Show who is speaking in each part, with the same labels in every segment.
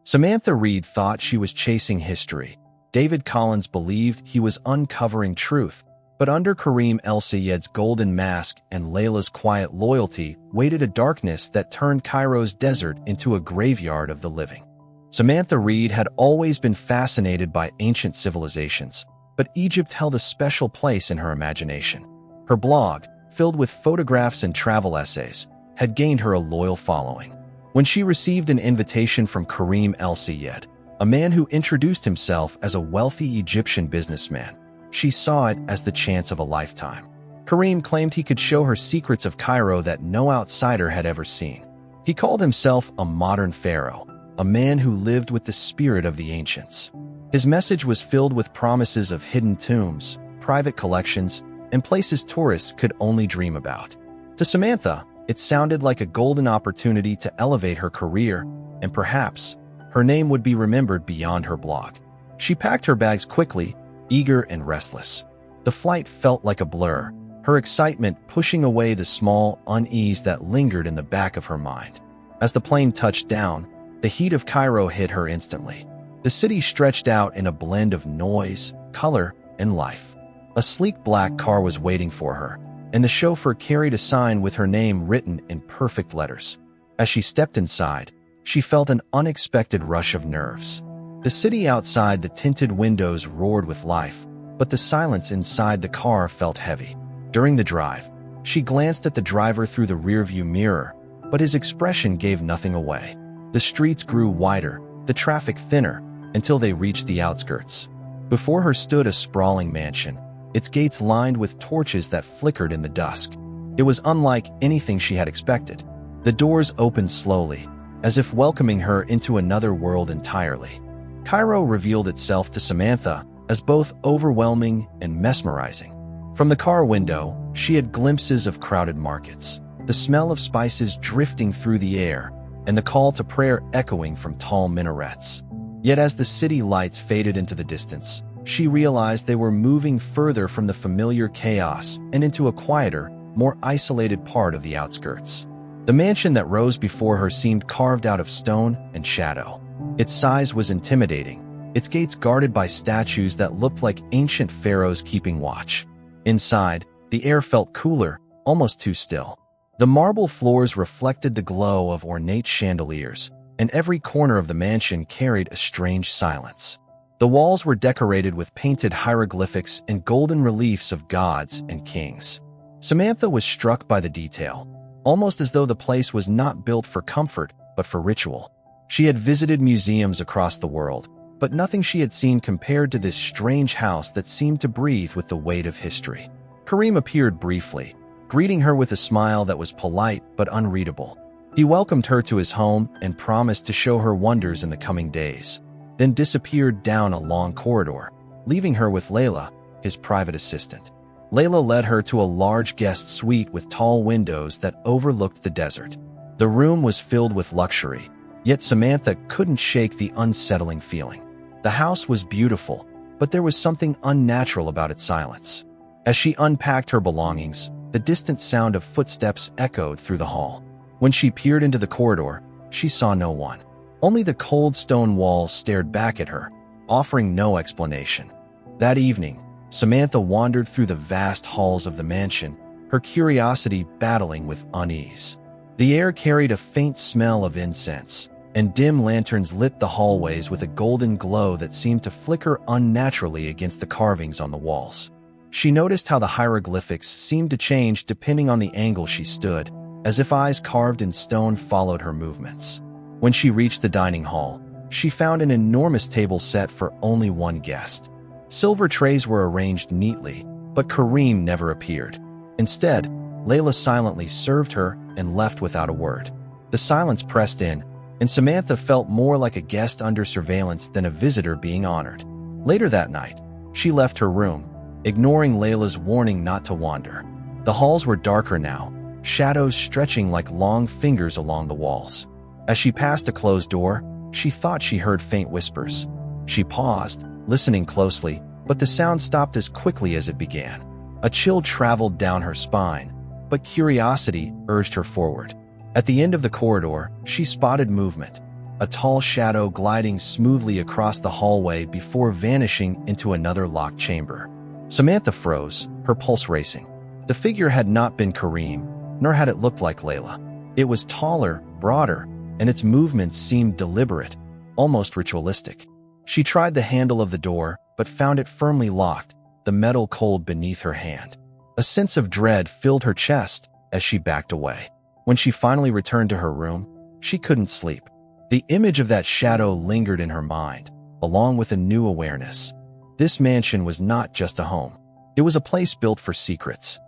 Speaker 1: Samantha Reed thought she was chasing history. David Collins believed he was uncovering truth. But under Kareem El-Sayed's golden mask and Layla's quiet loyalty waited a darkness that turned Cairo's desert into a graveyard of the living. Samantha Reed had always been fascinated by ancient civilizations, but Egypt held a special place in her imagination. Her blog, filled with photographs and travel essays, had gained her a loyal following. When she received an invitation from Kareem El-Sayed, a man who introduced himself as a wealthy Egyptian businessman, she saw it as the chance of a lifetime. Kareem claimed he could show her secrets of Cairo that no outsider had ever seen. He called himself a modern pharaoh, a man who lived with the spirit of the ancients. His message was filled with promises of hidden tombs, private collections, and places tourists could only dream about. To Samantha, it sounded like a golden opportunity to elevate her career, and perhaps her name would be remembered beyond her blog. She packed her bags quickly, eager and restless. The flight felt like a blur, her excitement pushing away the small unease that lingered in the back of her mind. As the plane touched down, the heat of Cairo hit her instantly. The city stretched out in a blend of noise, color, and life. A sleek black car was waiting for her, and the chauffeur carried a sign with her name written in perfect letters. As she stepped inside, she felt an unexpected rush of nerves. The city outside the tinted windows roared with life, but the silence inside the car felt heavy. During the drive, she glanced at the driver through the rearview mirror, but his expression gave nothing away. The streets grew wider, the traffic thinner, until they reached the outskirts. Before her stood a sprawling mansion, its gates lined with torches that flickered in the dusk. It was unlike anything she had expected. The doors opened slowly, as if welcoming her into another world entirely. Cairo revealed itself to Samantha as both overwhelming and mesmerizing. From the car window, she had glimpses of crowded markets, the smell of spices drifting through the air, and the call to prayer echoing from tall minarets. Yet as the city lights faded into the distance, she realized they were moving further from the familiar chaos and into a quieter, more isolated part of the outskirts. The mansion that rose before her seemed carved out of stone and shadow. Its size was intimidating, its gates guarded by statues that looked like ancient pharaohs keeping watch. Inside, the air felt cooler, almost too still. The marble floors reflected the glow of ornate chandeliers, and every corner of the mansion carried a strange silence. The walls were decorated with painted hieroglyphics and golden reliefs of gods and kings. Samantha was struck by the detail, almost as though the place was not built for comfort, but for ritual. She had visited museums across the world, but nothing she had seen compared to this strange house that seemed to breathe with the weight of history. Kareem appeared briefly, greeting her with a smile that was polite but unreadable. He welcomed her to his home and promised to show her wonders in the coming days, then disappeared down a long corridor, leaving her with Layla, his private assistant. Layla led her to a large guest suite with tall windows that overlooked the desert. The room was filled with luxury, yet Samantha couldn't shake the unsettling feeling. The house was beautiful, but there was something unnatural about its silence. As she unpacked her belongings, the distant sound of footsteps echoed through the hall. When she peered into the corridor, she saw no one. Only the cold stone walls stared back at her, offering no explanation. That evening, Samantha wandered through the vast halls of the mansion, her curiosity battling with unease. The air carried a faint smell of incense, and dim lanterns lit the hallways with a golden glow that seemed to flicker unnaturally against the carvings on the walls. She noticed how the hieroglyphics seemed to change depending on the angle she stood, as if eyes carved in stone followed her movements. When she reached the dining hall, she found an enormous table set for only one guest. Silver trays were arranged neatly, but Kareem never appeared. Instead, Layla silently served her and left without a word. The silence pressed in, and Samantha felt more like a guest under surveillance than a visitor being honored. Later that night, she left her room, ignoring Layla's warning not to wander. The halls were darker now, shadows stretching like long fingers along the walls. As she passed a closed door, she thought she heard faint whispers. She paused, listening closely, but the sound stopped as quickly as it began. A chill traveled down her spine, but curiosity urged her forward. At the end of the corridor, she spotted movement. a tall shadow gliding smoothly across the hallway before vanishing into another locked chamber. Samantha froze, her pulse racing. The figure had not been Kareem, nor had it looked like Layla. It was taller, broader, and its movements seemed deliberate, almost ritualistic. She tried the handle of the door, but found it firmly locked, the metal cold beneath her hand. A sense of dread filled her chest as she backed away. When she finally returned to her room, she couldn't sleep. The image of that shadow lingered in her mind, along with a new awareness. This mansion was not just a home. It was a place built for secrets.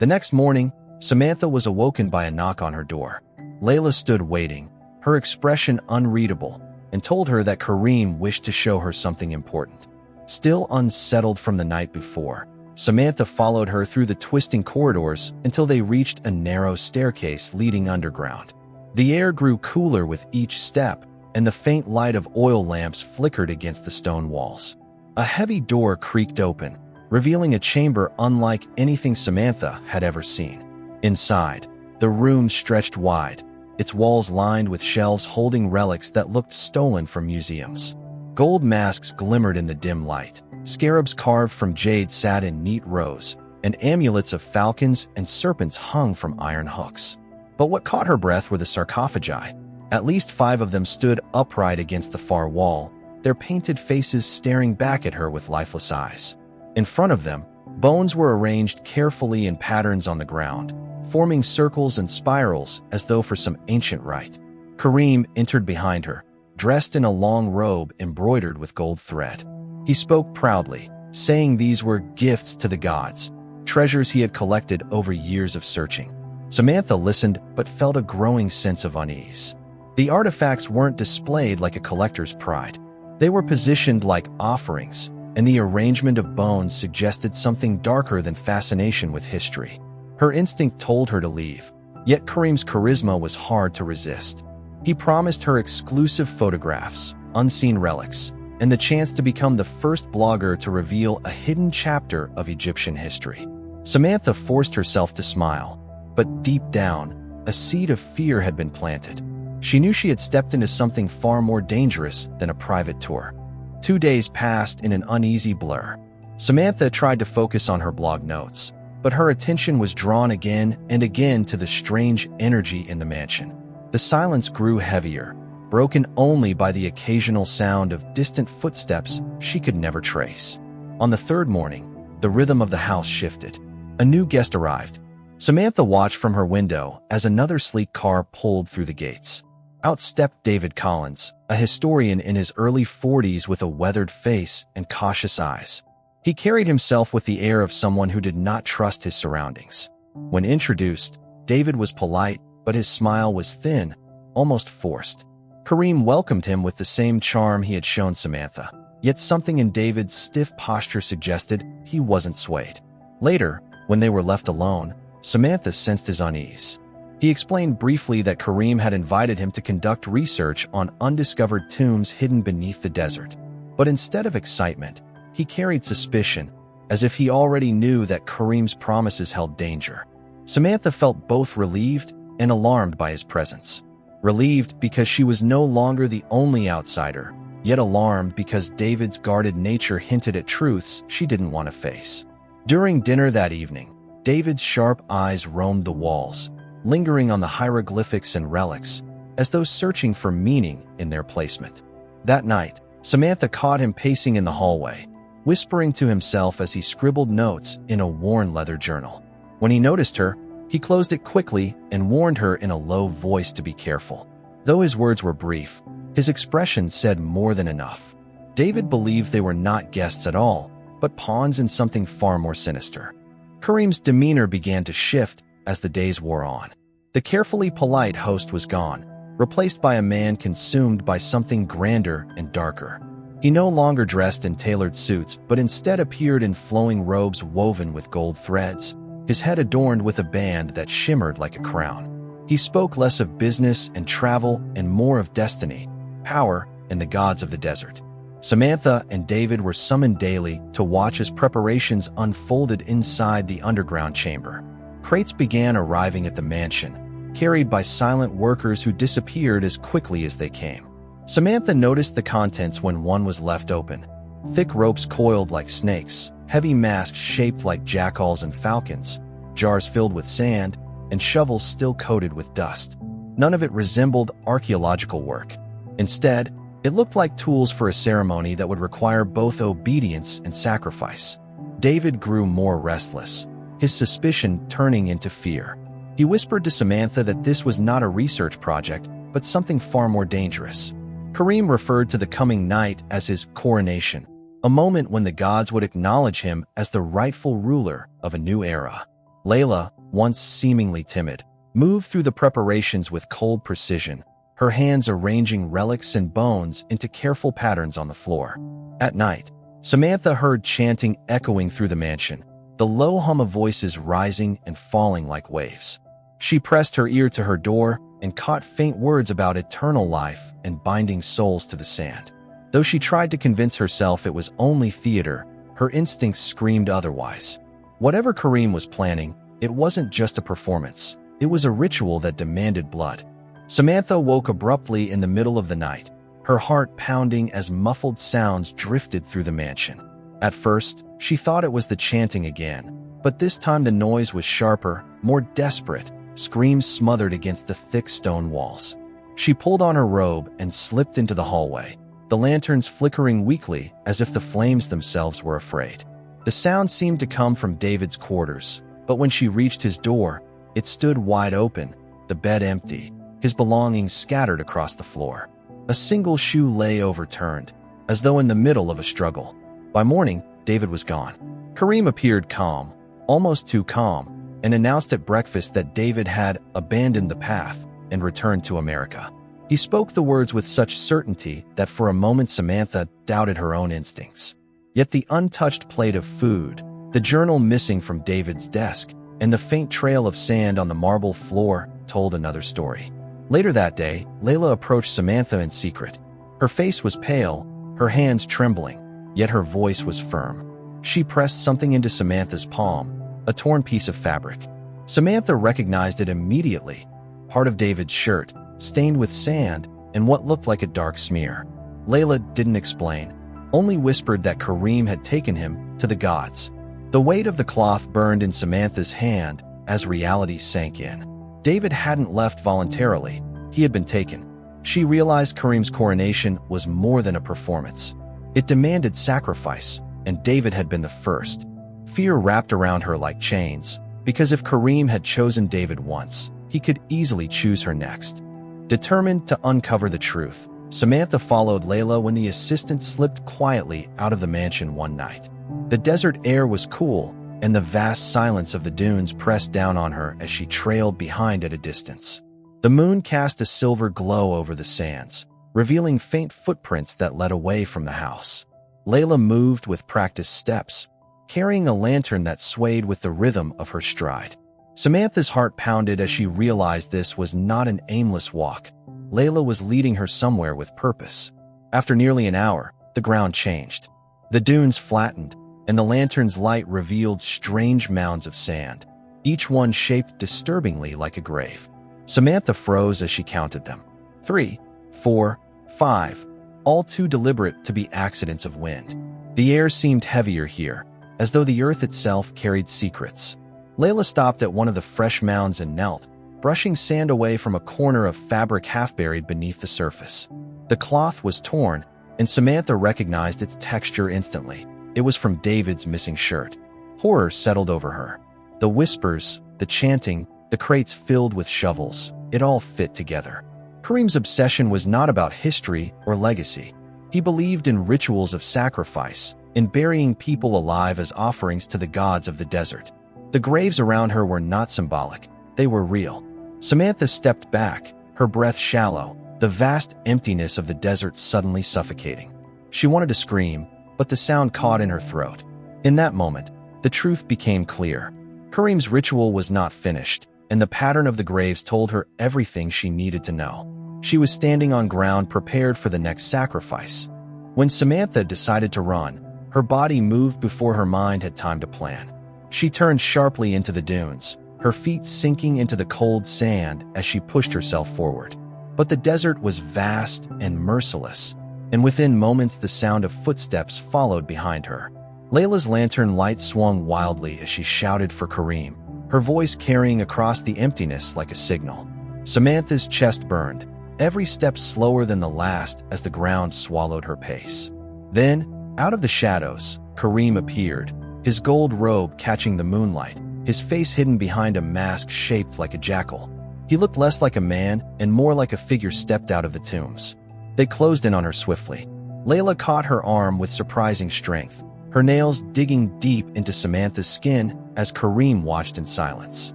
Speaker 1: The next morning, Samantha was awoken by a knock on her door. Layla stood waiting, her expression unreadable, and told her that Kareem wished to show her something important. Still unsettled from the night before, Samantha followed her through the twisting corridors until they reached a narrow staircase leading underground. The air grew cooler with each step, and the faint light of oil lamps flickered against the stone walls. A heavy door creaked open, revealing a chamber unlike anything Samantha had ever seen. Inside, the room stretched wide, its walls lined with shelves holding relics that looked stolen from museums. Gold masks glimmered in the dim light. Scarabs carved from jade sat in neat rows, and amulets of falcons and serpents hung from iron hooks. But what caught her breath were the sarcophagi. At least 5 of them stood upright against the far wall, their painted faces staring back at her with lifeless eyes. In front of them, bones were arranged carefully in patterns on the ground, forming circles and spirals as though for some ancient rite. Kareem entered behind her, dressed in a long robe embroidered with gold thread. He spoke proudly, saying these were gifts to the gods, treasures he had collected over years of searching. Samantha listened but felt a growing sense of unease. The artifacts weren't displayed like a collector's pride. They were positioned like offerings, and the arrangement of bones suggested something darker than fascination with history. Her instinct told her to leave, yet Kareem's charisma was hard to resist. He promised her exclusive photographs, unseen relics, and the chance to become the first blogger to reveal a hidden chapter of Egyptian history. Samantha forced herself to smile, but deep down, a seed of fear had been planted. She knew she had stepped into something far more dangerous than a private tour. 2 days passed in an uneasy blur. Samantha tried to focus on her blog notes, but her attention was drawn again and again to the strange energy in the mansion. The silence grew heavier, broken only by the occasional sound of distant footsteps she could never trace. On the 3rd morning, the rhythm of the house shifted. A new guest arrived. Samantha watched from her window as another sleek car pulled through the gates. Out stepped David Collins, a historian in his early 40s with a weathered face and cautious eyes. He carried himself with the air of someone who did not trust his surroundings. When introduced, David was polite, but his smile was thin, almost forced. Kareem welcomed him with the same charm he had shown Samantha, yet something in David's stiff posture suggested he wasn't swayed. Later, when they were left alone, Samantha sensed his unease. He explained briefly that Kareem had invited him to conduct research on undiscovered tombs hidden beneath the desert. But instead of excitement, he carried suspicion, as if he already knew that Kareem's promises held danger. Samantha felt both relieved and alarmed by his presence. Relieved because she was no longer the only outsider, yet alarmed because David's guarded nature hinted at truths she didn't want to face. During dinner that evening, David's sharp eyes roamed the walls, lingering on the hieroglyphics and relics, as though searching for meaning in their placement. That night, Samantha caught him pacing in the hallway, whispering to himself as he scribbled notes in a worn leather journal. When he noticed her, he closed it quickly and warned her in a low voice to be careful. Though his words were brief, his expression said more than enough. David believed they were not guests at all, but pawns in something far more sinister. Kareem's demeanor began to shift as the days wore on. The carefully polite host was gone, replaced by a man consumed by something grander and darker. He no longer dressed in tailored suits, but instead appeared in flowing robes woven with gold threads, his head adorned with a band that shimmered like a crown. He spoke less of business and travel and more of destiny, power, and the gods of the desert. Samantha and David were summoned daily to watch as preparations unfolded inside the underground chamber. Crates began arriving at the mansion, carried by silent workers who disappeared as quickly as they came. Samantha noticed the contents when one was left open. Thick ropes coiled like snakes, heavy masks shaped like jackals and falcons, jars filled with sand, and shovels still coated with dust. None of it resembled archaeological work. Instead, it looked like tools for a ceremony that would require both obedience and sacrifice. David grew more restless, his suspicion turning into fear. He whispered to Samantha that this was not a research project, but something far more dangerous. Kareem referred to the coming night as his coronation, a moment when the gods would acknowledge him as the rightful ruler of a new era. Layla, once seemingly timid, moved through the preparations with cold precision, her hands arranging relics and bones into careful patterns on the floor. At night, Samantha heard chanting echoing through the mansion, the low hum of voices rising and falling like waves. She pressed her ear to her door and caught faint words about eternal life and binding souls to the sand. Though she tried to convince herself it was only theater, her instincts screamed otherwise. Whatever Kareem was planning, it wasn't just a performance. It was a ritual that demanded blood. Samantha woke abruptly in the middle of the night, her heart pounding as muffled sounds drifted through the mansion. At first, she thought it was the chanting again, but this time the noise was sharper, more desperate, screams smothered against the thick stone walls. She pulled on her robe and slipped into the hallway, the lanterns flickering weakly as if the flames themselves were afraid. The sound seemed to come from David's quarters, but when she reached his door, it stood wide open, the bed empty, his belongings scattered across the floor. A single shoe lay overturned, as though in the middle of a struggle. By morning, David was gone. Kareem appeared calm, almost too calm, and announced at breakfast that David had abandoned the path and returned to America. He spoke the words with such certainty that for a moment Samantha doubted her own instincts. Yet the untouched plate of food, the journal missing from David's desk, and the faint trail of sand on the marble floor told another story. Later that day, Layla approached Samantha in secret. Her face was pale, her hands trembling, yet her voice was firm. She pressed something into Samantha's palm, a torn piece of fabric. Samantha recognized it immediately, part of David's shirt, stained with sand and what looked like a dark smear. Layla didn't explain, only whispered that Kareem had taken him to the gods. The weight of the cloth burned in Samantha's hand as reality sank in. David hadn't left voluntarily, he had been taken. She realized Kareem's coronation was more than a performance. It demanded sacrifice, and David had been the first. Fear wrapped around her like chains, because if Kareem had chosen David once, he could easily choose her next. Determined to uncover the truth, Samantha followed Layla when the assistant slipped quietly out of the mansion one night. The desert air was cool, and the vast silence of the dunes pressed down on her as she trailed behind at a distance. The moon cast a silver glow over the sands, revealing faint footprints that led away from the house. Layla moved with practiced steps, carrying a lantern that swayed with the rhythm of her stride. Samantha's heart pounded as she realized this was not an aimless walk. Layla was leading her somewhere with purpose. After nearly an hour, the ground changed. The dunes flattened, and the lantern's light revealed strange mounds of sand, each one shaped disturbingly like a grave. Samantha froze as she counted them. 3, 4, 5, all too deliberate to be accidents of wind. The air seemed heavier here, as though the earth itself carried secrets. Layla stopped at one of the fresh mounds and knelt, brushing sand away from a corner of fabric half buried beneath the surface. The cloth was torn, and Samantha recognized its texture instantly. It was from David's missing shirt. Horror settled over her. The whispers, the chanting, the crates filled with shovels, it all fit together. Kareem's obsession was not about history or legacy. He believed in rituals of sacrifice, in burying people alive as offerings to the gods of the desert. The graves around her were not symbolic, they were real. Samantha stepped back, her breath shallow, the vast emptiness of the desert suddenly suffocating. She wanted to scream, but the sound caught in her throat. In that moment, the truth became clear. Kareem's ritual was not finished, and the pattern of the graves told her everything she needed to know. She was standing on ground prepared for the next sacrifice. When Samantha decided to run, her body moved before her mind had time to plan. She turned sharply into the dunes, her feet sinking into the cold sand as she pushed herself forward. But the desert was vast and merciless, and within moments the sound of footsteps followed behind her. Layla's lantern light swung wildly as she shouted for Kareem, her voice carrying across the emptiness like a signal. Samantha's chest burned, every step slower than the last as the ground swallowed her pace. Then, out of the shadows, Kareem appeared, his gold robe catching the moonlight, his face hidden behind a mask shaped like a jackal. He looked less like a man and more like a figure stepped out of the tombs. They closed in on her swiftly. Layla caught her arm with surprising strength, her nails digging deep into Samantha's skin as Kareem watched in silence.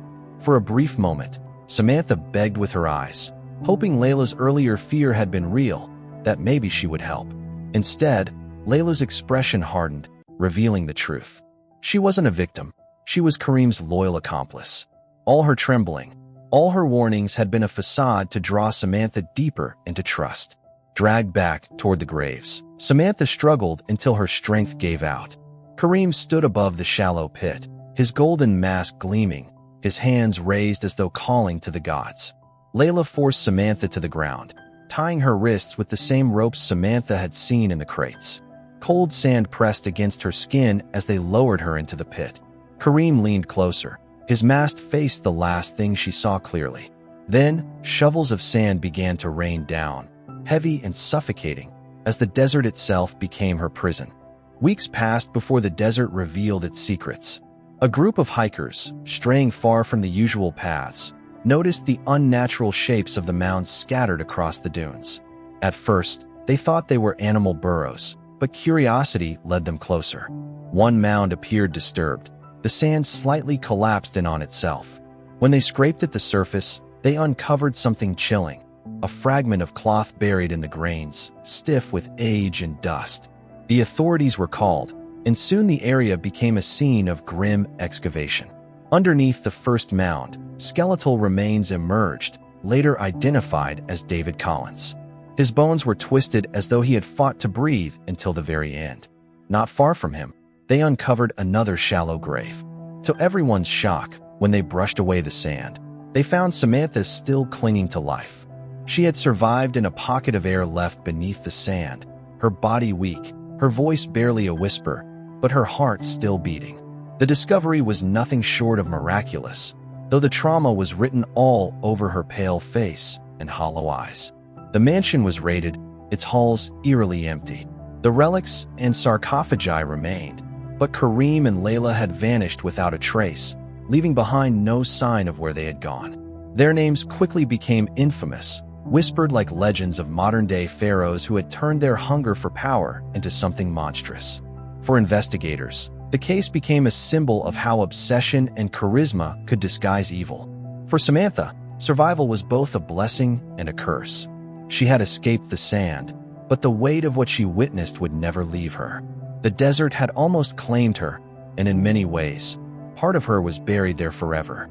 Speaker 1: For a brief moment, Samantha begged with her eyes, hoping Layla's earlier fear had been real, that maybe she would help. Instead, Layla's expression hardened, revealing the truth. She wasn't a victim. She was Kareem's loyal accomplice. All her trembling, all her warnings had been a facade to draw Samantha deeper into trust. Dragged back toward the graves, Samantha struggled until her strength gave out. Kareem stood above the shallow pit, his golden mask gleaming, his hands raised as though calling to the gods. Layla forced Samantha to the ground, tying her wrists with the same ropes Samantha had seen in the crates. Cold sand pressed against her skin as they lowered her into the pit. Kareem leaned closer. His mask faced the last thing she saw clearly. Then, shovels of sand began to rain down, heavy and suffocating, as the desert itself became her prison. Weeks passed before the desert revealed its secrets. A group of hikers, straying far from the usual paths, noticed the unnatural shapes of the mounds scattered across the dunes. At first, they thought they were animal burrows, but curiosity led them closer. One mound appeared disturbed, the sand slightly collapsed in on itself. When they scraped at the surface, they uncovered something chilling, a fragment of cloth buried in the grains, stiff with age and dust. The authorities were called, and soon the area became a scene of grim excavation. Underneath the first mound, skeletal remains emerged, later identified as David Collins. His bones were twisted as though he had fought to breathe until the very end. Not far from him, they uncovered another shallow grave. To everyone's shock, when they brushed away the sand, they found Samantha still clinging to life. She had survived in a pocket of air left beneath the sand, her body weak, her voice barely a whisper, but her heart still beating. The discovery was nothing short of miraculous, though the trauma was written all over her pale face and hollow eyes. The mansion was raided, its halls eerily empty. The relics and sarcophagi remained, but Kareem and Layla had vanished without a trace, leaving behind no sign of where they had gone. Their names quickly became infamous, whispered like legends of modern-day pharaohs who had turned their hunger for power into something monstrous. For investigators, the case became a symbol of how obsession and charisma could disguise evil. For Samantha, survival was both a blessing and a curse. She had escaped the sand, but the weight of what she witnessed would never leave her. The desert had almost claimed her, and in many ways, part of her was buried there forever.